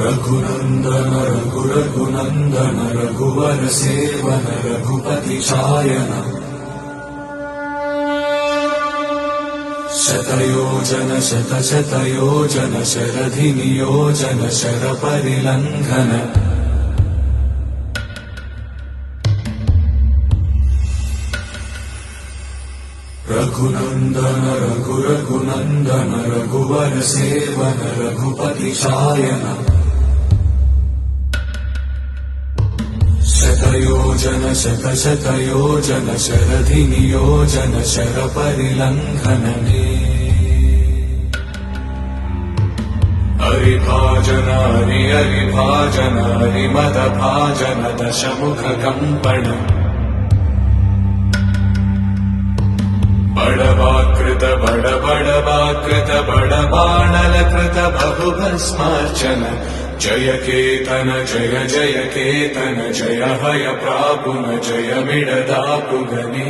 रघुनन्दन रघुनन्दन रघुवर seven Raghupati चायन शतयोजन शतशतयोजन शरधि नियोजन शरपरिलङ्घन रघुनन्दन रघुनन्दन रघुवर seven Raghupati चायन शतयोजन शतशतयोजन शरधि नियोजन शरपरिलङ्घन हरिभाजन हरिभाजन हरिमदभाजन दशमुख कंपन बड़वाकृत बड़वाकृत बड़बाणलकृत बहुभस्मार्चन जय केतन जय जय केतन जय हय प्रापुन जय मिडदापुगने।